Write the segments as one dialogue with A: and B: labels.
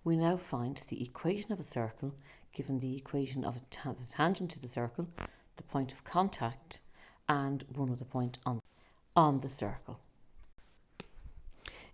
A: We now find the equation of a circle given the equation of the tangent to the circle, the point of contact, and one other point on the circle.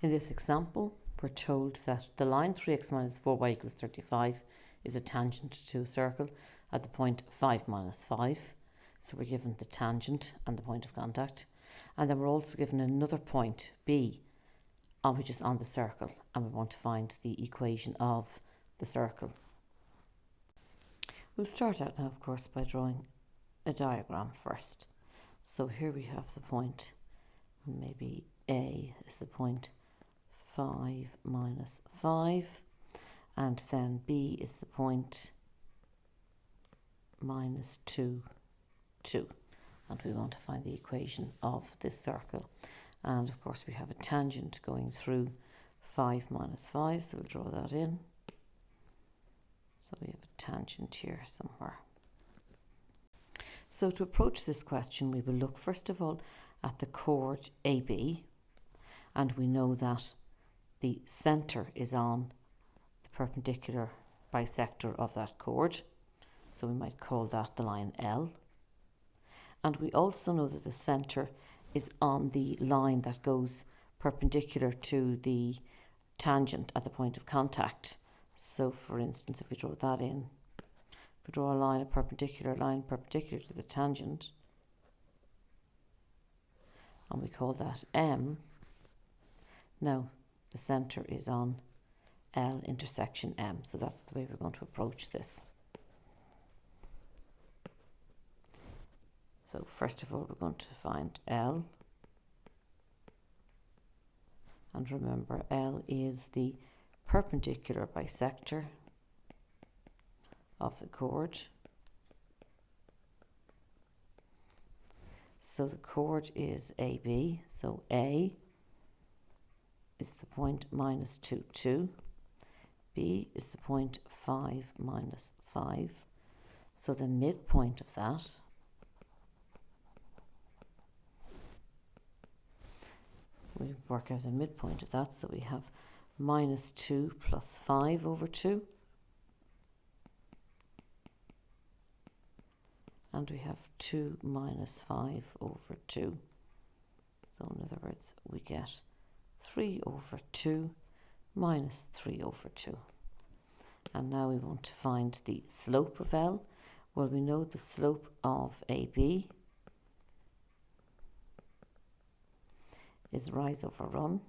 A: In this example, we're told that the line 3x minus 4y equals 35 is a tangent to a circle at the point 5 minus 5. So we're given the tangent and the point of contact. And then we're also given another point, B, which is on the circle. And we want to find the equation of the circle. We'll start out now, of course, by drawing a diagram first. So here we have the point, maybe A is the point 5 minus 5, and then B is the point minus 2, 2. And we want to find the equation of this circle. And of course we have a tangent going through 5 minus 5, so we'll draw that in. So we have a tangent here somewhere. So to approach this question, we will look first of all at the chord AB, and we know that the centre is on the perpendicular bisector of that chord, so we might call that the line L. And we also know that the centre is on the line that goes perpendicular to the tangent at the point of contact. So for instance, if we draw that in, if we draw a line perpendicular to the tangent, and we call that M, now the centre is on L intersection M. So that's the way we're going to approach this. So first of all, we're going to find L. And remember, L is the perpendicular bisector of the chord. So the chord is AB. So A is the point minus 2, 2. B is the point 5 minus 5. So the midpoint of that we work out the midpoint of that, so we have minus 2 plus 5 over 2. And we have 2 minus 5 over 2. So in other words, we get 3 over 2 minus 3 over 2. And now we want to find the slope of L. Well, we know the slope of AB is rise over run.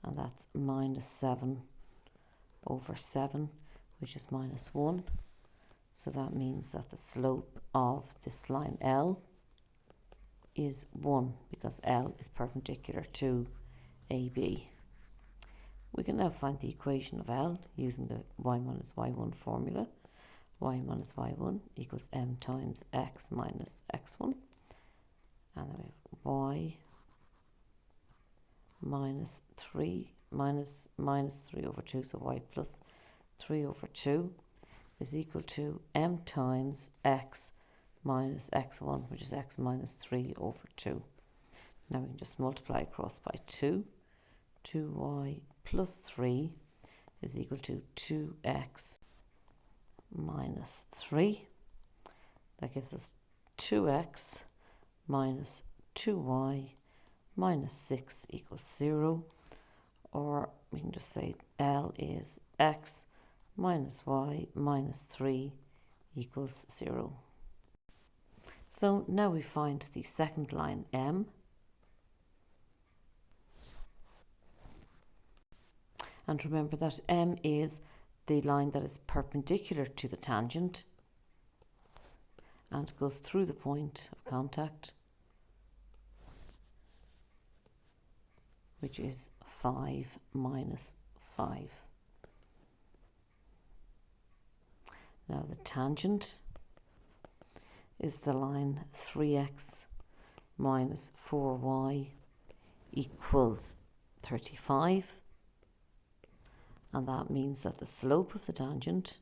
A: And that's minus 7 over 7, which is minus 1. So that means that the slope of this line L is 1, because L is perpendicular to AB. We can now find the equation of L using the y minus y1 formula. Y minus y1 equals m times x minus x1. And then we have y minus 3 minus 3 over 2, so y plus 3 over 2 is equal to m times x minus x1, which is x minus 3 over 2. Now we can just multiply across by 2. 2y plus 3 is equal to 2x minus 3. That gives us 2x minus 2y minus 6 equals 0. Or we can just say L is x minus y minus 3 equals 0. So now we find the second line M. And remember that M is the line that is perpendicular to the tangent and goes through the point of contact, which is 5 minus 5. Now the tangent is the line 3x minus 4y equals 35. And that means that the slope of the tangent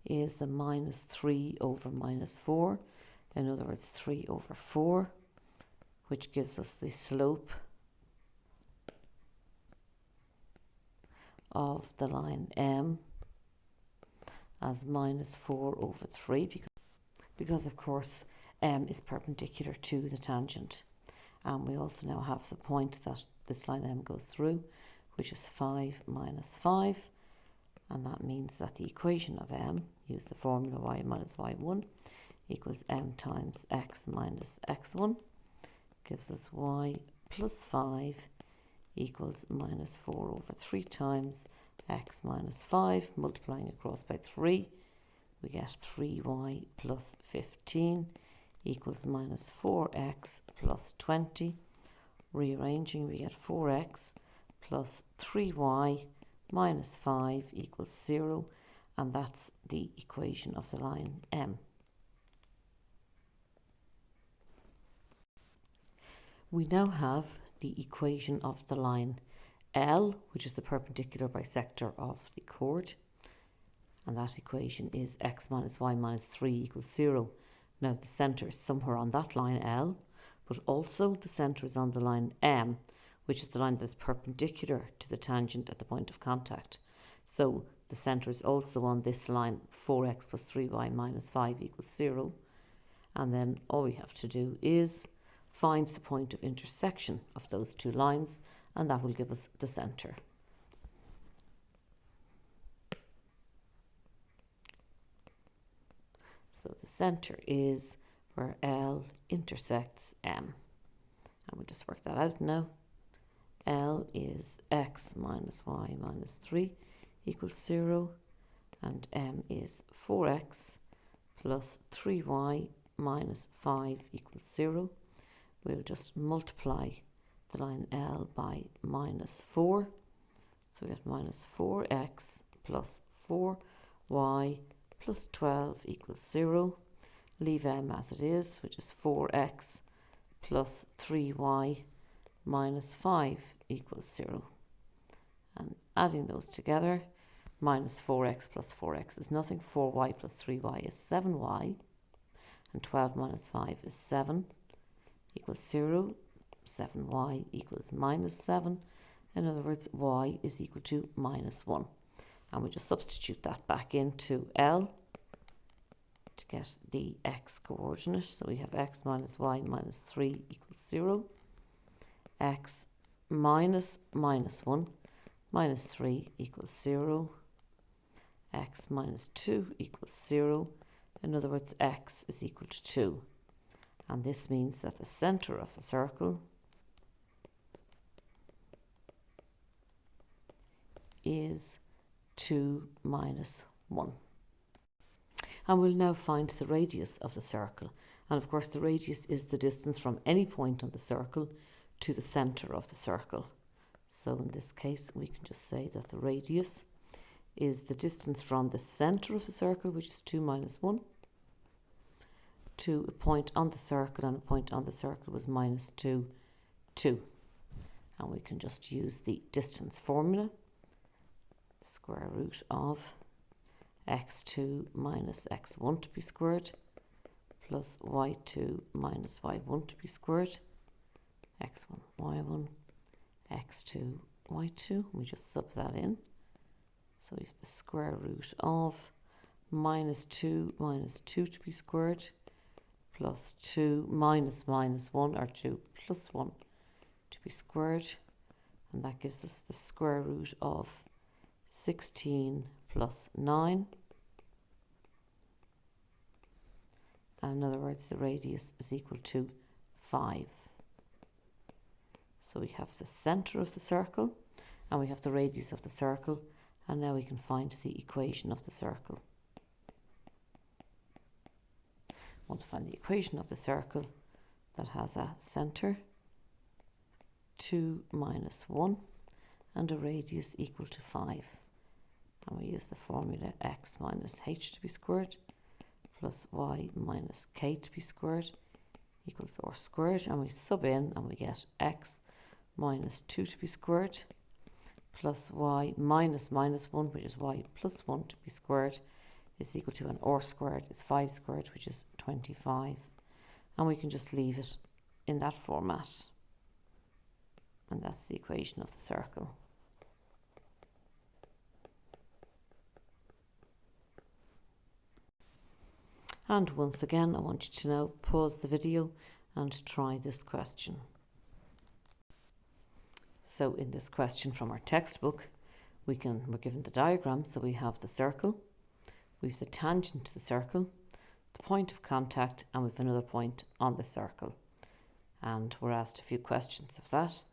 A: is the minus 3 over minus 4. In other words, 3 over 4. which gives us the slope of the line M as minus 4 over 3, because of course M is perpendicular to the tangent. And we also now have the point that this line M goes through, which is 5 minus 5. And that means that the equation of M, use the formula y minus y1, equals M times x minus x1, gives us y plus 5 equals minus 4 over 3 times x minus 5, multiplying across by 3, we get 3y plus 15 equals minus 4x plus 20. Rearranging, we get 4x plus 3y minus 5 equals 0, and that's the equation of the line M. We now have the equation of the line L, which is the perpendicular bisector of the chord, and that equation is x minus y minus 3 equals 0. Now the centre is somewhere on that line L, but also the centre is on the line M, which is the line that is perpendicular to the tangent at the point of contact. So the centre is also on this line, 4x plus 3y minus 5 equals 0. And then all we have to do is find the point of intersection of those two lines, and that will give us the centre. So the centre is where L intersects M. And we'll just work that out now. L is x minus y minus 3 equals 0, and M is 4x plus 3y minus 5 equals 0. We'll just multiply the line L by minus 4. So we get minus 4x plus 4y plus 12 equals 0. Leave M as it is, which is 4x plus 3y minus 5 equals 0. And adding those together, minus 4x plus 4x is nothing. 4y plus 3y is 7y. And 12 minus 5 is 7 equals 0. 7y equals minus 7. In other words, y is equal to minus 1. And we just substitute that back into L to get the x coordinate. So we have x minus y minus 3 equals 0. X minus minus 1 minus 3 equals 0. X minus 2 equals 0. In other words, x is equal to 2. And this means that the centre of the circle is 2 minus 1. And we'll now find the radius of the circle. And of course the radius is the distance from any point on the circle to the centre of the circle. So in this case we can just say that the radius is the distance from the centre of the circle, which is 2 minus 1, to a point on the circle, and a point on the circle was minus 2, 2. And we can just use the distance formula. Square root of x2 minus x1 to be squared plus y2 minus y1 to be squared, x1, y1, x2, y2. We just sub that in. So we have the square root of minus 2 to be squared plus 2 minus minus 1, or 2 plus 1 to be squared. And that gives us the square root of 16 plus 9. And in other words, the radius is equal to 5. So we have the centre of the circle, and we have the radius of the circle, and now we can find the equation of the circle. I want to find the equation of the circle that has a centre, 2 minus 1, and a radius equal to 5. And we use the formula x minus h to be squared plus y minus k to be squared equals r squared, and we sub in and we get x minus 2 to be squared plus y minus minus 1, which is y plus 1 to be squared, is equal to, an r squared is 5 squared, which is 25. And we can just leave it in that format. And that's the equation of the circle. And once again, I want you to now pause the video and try this question. So in this question from our textbook, we're given the diagram. So we have the circle, we have the tangent to the circle, the point of contact, and we have another point on the circle. And we're asked a few questions of that,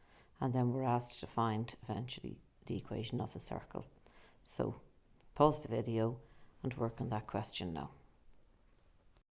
A: and then we're asked to find eventually the equation of the circle. So pause the video and work on that question now.